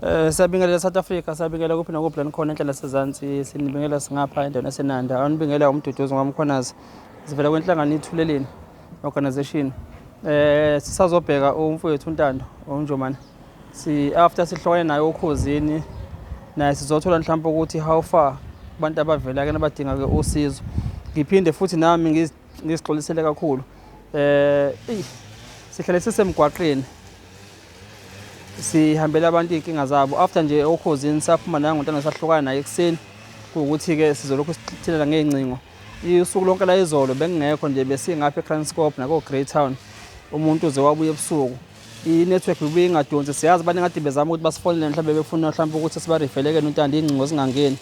Siyabingelela South Africa, siyabingelela kuphi nakuphi la nikhona enhlala sezansi, sinibingelela singapha endaweni yaseNanda. Anibingelela umduduzo ngamkhonazi. Sivela kwenhlangano ithuleleni organization. Sisazobheka umfowethu uNtando uNjomani. After sihlokane naye ukhosini naye sizothola mhlawumbe ukuthi how far abantu abavela ke nabadinga ke usizo. Ngiphinde futhi nami ngizixolisele kakhulu. Sihlale sisemgwaqeni. Sihambela abantu inkinga zabo after nje okhosini saphuma naye ngontana sahlukana naye ekseni ukuthi ke sizolokhu sithilela ngeencingo. Isuku lonke la izolo bengingekho nje besingapha eCranscope nako Greytown. Umuntu uze wabuye ebusuku. I-network ibuye ingadonsi siyazi bani ngade bezama ukuthi basifonele mhlawumbe befuna mhlawumbe ukuthi sibarefeleke uNtando incingo zingangeni.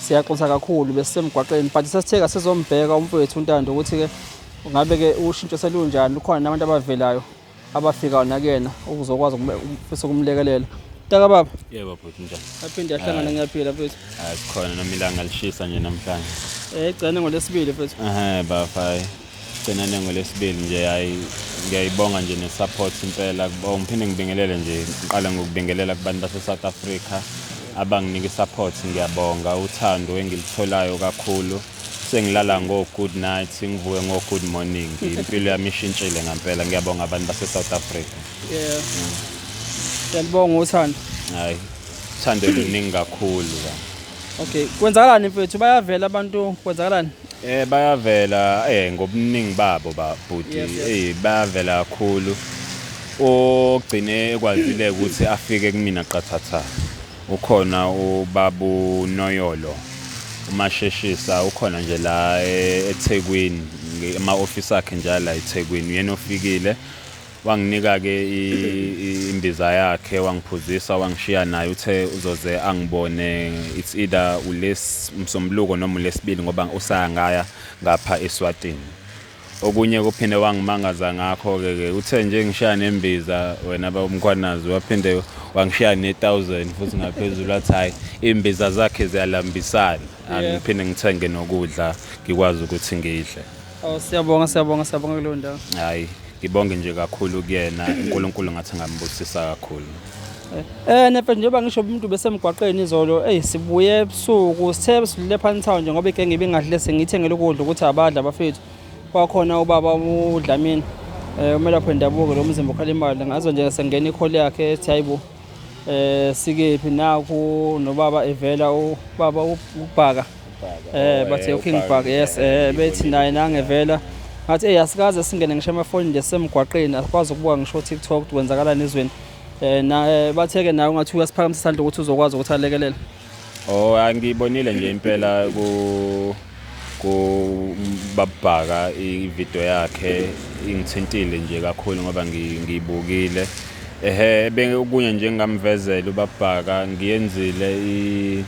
Siyaxoxa kakhulu besisemgwaqeni but sesitheka sizombheka umfowethu uNtando ukuthi ke ngabe ke ushintsho selunjani ukhona nabantu abavelayo abafika nakuyena ukuzokwazi ukufisa ukumlekelela. Taka baba. Yebo bhuti njani? Aphinde yahlangana ngiyaphila mfethu. Sikhona noma ilanga lishisa nje namhlanje. Igcine ngolesibili mfethu. Bafai. Igcine ngolesibili nje ngiyayibonga nje nesupport impela ngiphinde ngibingelele nje ngiqala ngokubingelela kubantu base South Africa abanginika isupport ngiyabonga uthando engilitholayo kakhulu. Sengilala good night ngivuke good morning impilo yami ishintshile ngempela ngiyabonga abantu base South Africa. Yeah. Ngiyabonga uthando. Hayi uthando luningi kakhulu la. Okay, kwenzakalani mfethu bayavela abantu kwenzakalani? Bayavela ngobuningi babo bhuti bayavela kakhulu. Ogcine ekwazile ukuthi afike kumina qathatha. Ukhona ubabu Noyolo. Umasheshisa ukhona nje la eThekwini ema-office akhe njalo la eThekwini uyena ofikile wanginika ke imbiza yakhe wangiphuzisa wangishiya naye uthe uzoze angibone it's either uLesomluko noma uLesibili ngoba usangaya ngapha eSwatini. Okunye kuphinde wangimangaza ngakho ke uthe nje ngishiya nembiza wena bamkhwanazi waphinde wangishiya ne1000 futhi ngaphezulu athi hayi imbiza zakhe ziyalambisana angiphinde ngithenge nokudla ngikwazi ukuthi ngidle. Siyabonga kulo ndawo. Hayi ngibonge nje kakhulu kuyena uNkulunkulu ngathi ngambusisa kakhulu. Nephe njengoba ngisho umuntu besemgwaqeni izolo sibuye ebusuku sithe sidlule phansi town nje ngoba igenge ibingadle sengithengele ukudla ukuthi abadla bafethu. Kwakhona ubaba uDlamini umela lapho endabuko lo mzimba ukhala imali ngazo nje sengena ikholi yakhe ethi hayibo sikephi naku nobaba evela ubaba ubhaka bathi uKing Bhaka yes bethi naye nangevela ngathi asikaze singene ngisho amafoni nje semgwaqeni akwazi ukubuka ngisho TikTok ukuthi kwenzakalani ezweni na batheke nawe ngathi uyasiphakamisa isandla ukuthi uzokwazi ukuthi alekelele. Angibonile nje impela babhaka ivideo yakhe ingithintile nje kakhulu ngoba ngiyibukile okunye nje ngamvezela ubabhaka ngiyenzile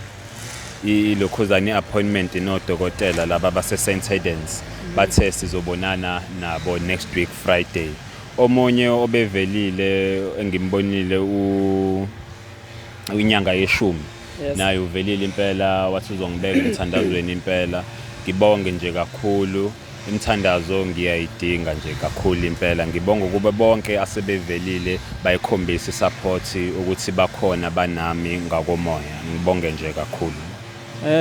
ilokhuzani appointment nodokotela laba base St Edens bathe sizobonana nabo next week Friday. Omunye obevelile engimbonile unyanga yeshumi naye uvelile impela wathi uzongibeka emthandazweni impela. Ngibonge nje kakhulu imthandazo ngiyayidinga nje kakhulu impela ngibonga kube bonke asebevelile bayikhombisa support ukuthi bakhona banami ngakomoya ngibonge nje kakhulu.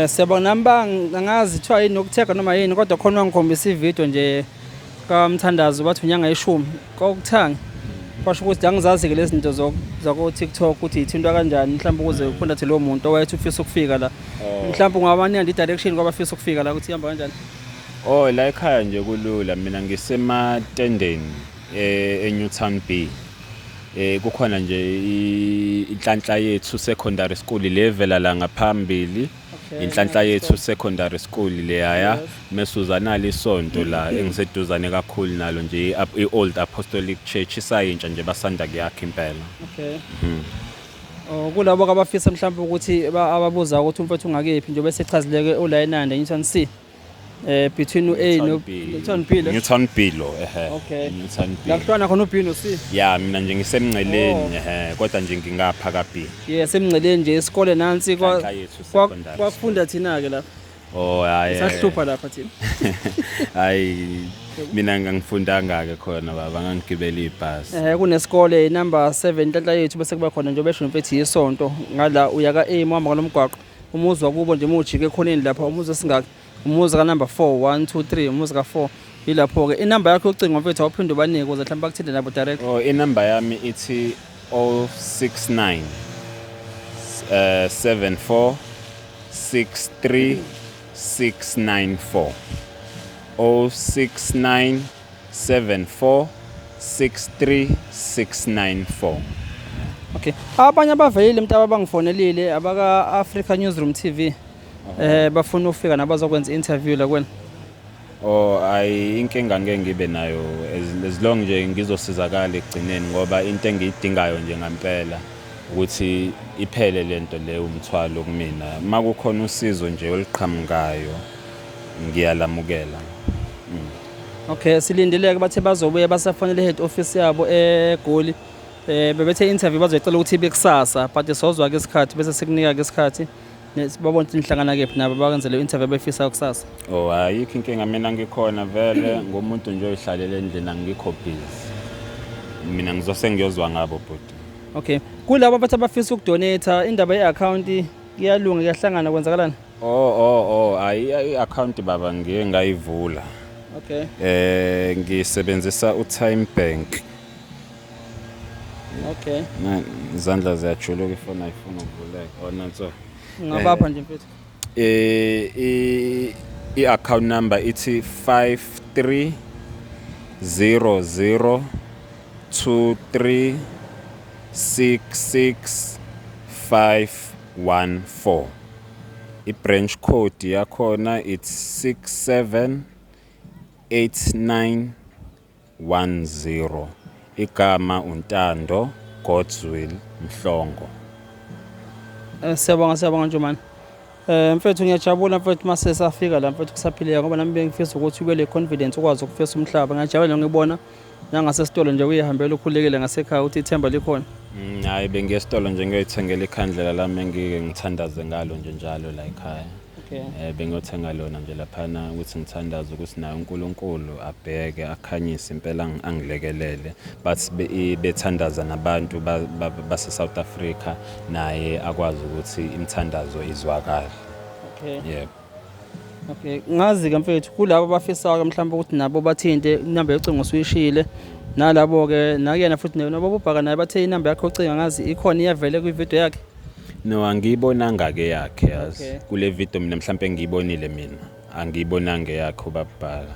Siyabonga namba ngazi thiwa yini ukutheka noma yini kodwa khona wangikhombisa ivideo nje kamthandazo bathi unyanga yeshumi kokuthanga kwasho ukuthi angizazi ke lezi zinto zako TikTok ukuthi ithintwa kanjani mhlawumbe ukuze ukhondathe lo muntu owayethi ufisa ukufika la mhlawumbe ungabani ndi direction ngoba ufisa ukufika la ukuthi ihamba kanjani. La ekhaya nje kulula mina ngisematendeni eNewtown B. Kukhona nje inhlanhla yethu secondary school levela la ngaphambili inhlanhla yethu secondary school leya mesuzanala isonto la engiseduzane kakhulu nalo nje iOld Apostolic Church isayintsha nje basanda kuyakha impela. Okay. Kulabo abafisa mhlawumbe ukuthi ababuza ukuthi umfowethu ungakephi nje bese echazileke ulayinanda Newton C between A no Newton B. Newton B lo Okay. Newton B. La kuhlwana khona uB no C. Yeah mina nje ngisemnceleni kodwa nje ngingapha ka B. Yeah semnceleni nje isikole nansi kwafunda thina ke la. Oh hayi. Sahlupha lapha thina. Hayi mina ngangifundanga ke khona baba ngangigibela ibhasi. Kunesikole number 7 inhlanhla yethu bese kuba khona nje besho mfethu isonto ngala uya ka A uhamba kalomgwaqo umuzi wakubo nje mujike ekhoneni lapha umuzi esingaka umuzi ka number 4 1 2 3 umuzi ka 4 yilapho ke inamba yakho yocingo mfethu awuphinde ubanike ukuze mhlawumbe bakuthinde nabo direct. Oh inamba yami ithi 069 74 63 694 069 74 63 694. Okay. Abanye abavelile mntu abangifonelile abaka Africa Newsroom TV bafuna ufika nabazokwenza interview la kwena. Oh ayi inkinga ngeke ngibe nayo as long nje ngizosizakala ekugcineni ngoba into engiyidingayo nje ngempela ukuthi iphele lento le umthwalo kumina makukhona usizo nje oliqhamukayo ngiyalamukela. Okay silindeleke bathe bazobuye basafonele head office yabo eGoli bebethe interview bazoyicela ukuthi ibe kusasa but sozwa ke isikhathi bese sikunika ke isikhathi sibabona ukuthi nihlangana kephi nabo bakwenzele interview befisa kusasa. Oh ayikho inkinga mina ngikhona vele ngomuntu nje oyihlalele endlini angikho busy mina ngizose ngiyozwa ngabo bhuti. Okay kulabo bathi abafisa ukudonate indaba ye-account iyalunga iyahlangana kwenzakalani? Ayi account baba ngiye ngayivula. Okay. Ngisebenzisa uTime Bank. Okay. Izandla ziyajuluka ifoni ayifuna ukuvuleka. Nanso. Ngabapha nje mfethu. I-account number ithi 530023665514. I-branch code yakhona it's 678910. Igama uNtando Godswill Mhlongo. Siyabonga nje man. Mfethu ngiyajabula mfethu mase safika la mfethu kusaphileka ngoba nami bengifisa ukuthi ube le confidence ukwazi ukufesa umhlaba. Ngiyajabula ngibona nangasesitolo nje uyihambela ukhulekile ngasekhaya uthi ithemba likhona. Hayi bengiyesitolo nje ngiyoyithengela ikhandlela lami engike ngithandaze ngalo nje njalo la ekhaya. Okay. Bengiyothenga lona nje laphana ukuthi ngithandaze ukuthi nayo uNkulunkulu abheke akhanyise impela angilekelele but bethandaza nabantu base South Africa naye akwazi ukuthi imithandazo izwakala. Okay. Yebo. Okay ngazi ke mfethu kulabo abafisa mhlawumbe ukuthi nabo bathinte inamba yocingo usuyishile nalabo ke nakuyena futhi nabo bobhaka naye bathe inamba yakho yocingo ngazi ikhona iyavele ku video yakhe. No angiyibonanga ke yakhe yazi. Okay. Kule video mina mhlambe ngiyibonile mina angiyibonanga yakhe ubabhala.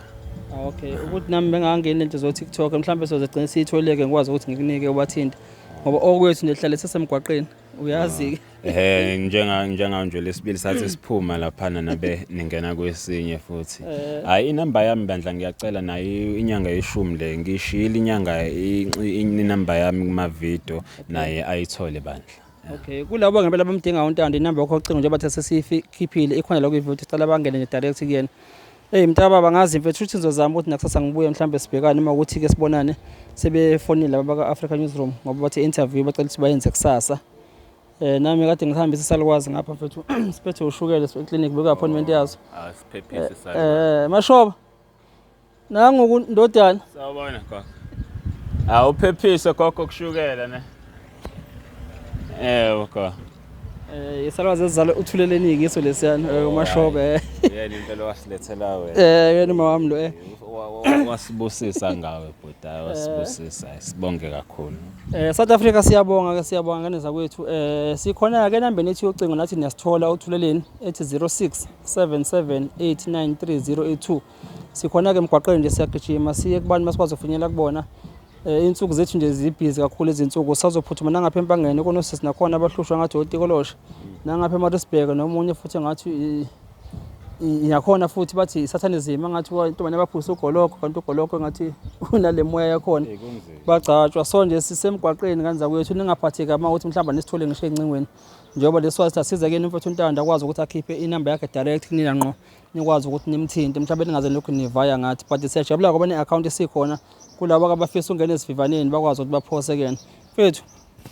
Okay ukuthi nami bengangena lento zo TikTok mhlambe sizogcina siyitholeke ngikwazi ukuthi ngikunike ubathinte ngoba okwethu nehlale sesemgwaqeni uyazi ke njenga nje lesibili sathi siphuma laphana nabe ningena kwesinye futhi hayi inamba yami bandla ngiyacela nayo inyanga yeshumi le ngishila inyanga inamba yami kuma video naye ayithole bandla. Okay kulabo ngempela bamdinga uNtando inamba yakho yocingo nje bathe sesiyikhiphile ikhona la ku video sicela bangene nje direct kuyena. Mntaba bangazi mfethu ukuthi ngizozama ukuthi nakusasa ngibuye mhlambe sibhekane uma ukuthi ke sibonane sebefonile laba ka Africa Newsroom ngoba bathi interview bacela ukuthi bayenze kusasa. Nami kade ngihambisa salukwazi ngapha mfethu siphethe ushukela clinic beka appointment yazo. Siphephise salukwazi. Mashoba. Nangu ndodana. Sawubona gogo. Uphephise gogo kushukela ne. Okay. Isalwazi ezizalo uthuleleni ngiso lesiyana umashoba yena impela wasilethela wena yena mama lo wasibusisa ngawe bhuti wasibusisa sibonge kakhulu. South Africa siyabonga ngane zakwethu sikhona ke nambeni ethi yocingo nathi niyasithola uthuleleni ethi 0677893082 sikhona ke emgwaqeni nje siyagijima siye kubantu masikwazi ukufinyela kubona. Insuku zethu nje zibhizi kakhulu izinsuku sazophuthuma nangapha empangeni konosisi nakhona abahlushwa ngathi otikolosha nangapha eMaritzburg nomunye futhi ngathi yakhona futhi bathi satanism ngathi intombane abaphulisa ugoloko kanti ugoloko ngathi unale moya yakhona bagcatshwa so nje sisemgwaqeni kanza kwethu ningaphatheka uma uthi mhlamba nisithole ngisho encingweni njengoba leswazi sasiza ke mfethu uNtando akwazi ukuthi akhiphe inamba yakhe direct kunina ngqo nikwazi ukuthi nimthinte mhlawumbe ningaze lokhu nivaya ngathi but siyajabula ngoba ne-account esikhona kulabo abafisa ungena esivivaneni bakwazi ukuthi baphose kena mfethu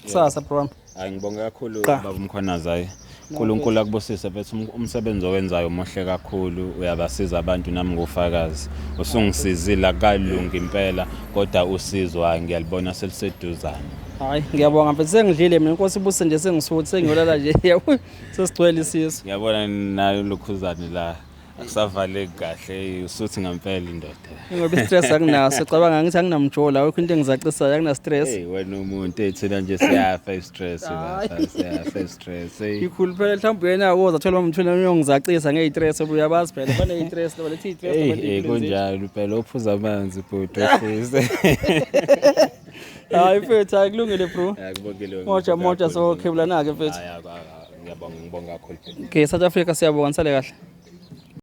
kusasa bro. Hayi ngibonga kakhulu baba Mkhwanazi hayi uNkulunkulu akubusise mfethu, umsebenzi owenzayo umuhle kakhulu, uyabasiza abantu nami ngofakazi. Usungisizile akalungi impela kodwa usizo hayi ngiyalibona seliseduzana. Hayi ngiyabonga mfethu, sengidlile mina, inkosi ibuse nje, sengisuthi sengiyolala nje. Yabo sesigcwele isizo. Ngiyabona nayo lokhuzane la akusavaleki kahle, usuthi ngempela indoda. Ngoba i-stress akunaso, cabanga ngithi anginamjola, awukho into engizacisayo, akuna-stress. Wena umuntu thina nje siyafa i-stress siyafa i-stress. Ikhulu phela mhlawumbe yena woza athola umthweni uyongizacisa ngey-stress, uyabazi phela bane-stress lo lethi i-stress kunjalo phela uphuza amanzi bhuti ofise. Hayi mfethu, hayi kulungile bro. Ngiyakubongela. Moja so khebulana ke mfethu. Ngiyabonga kakhulu. Okay, South Africa siyabonga, nisale kahle.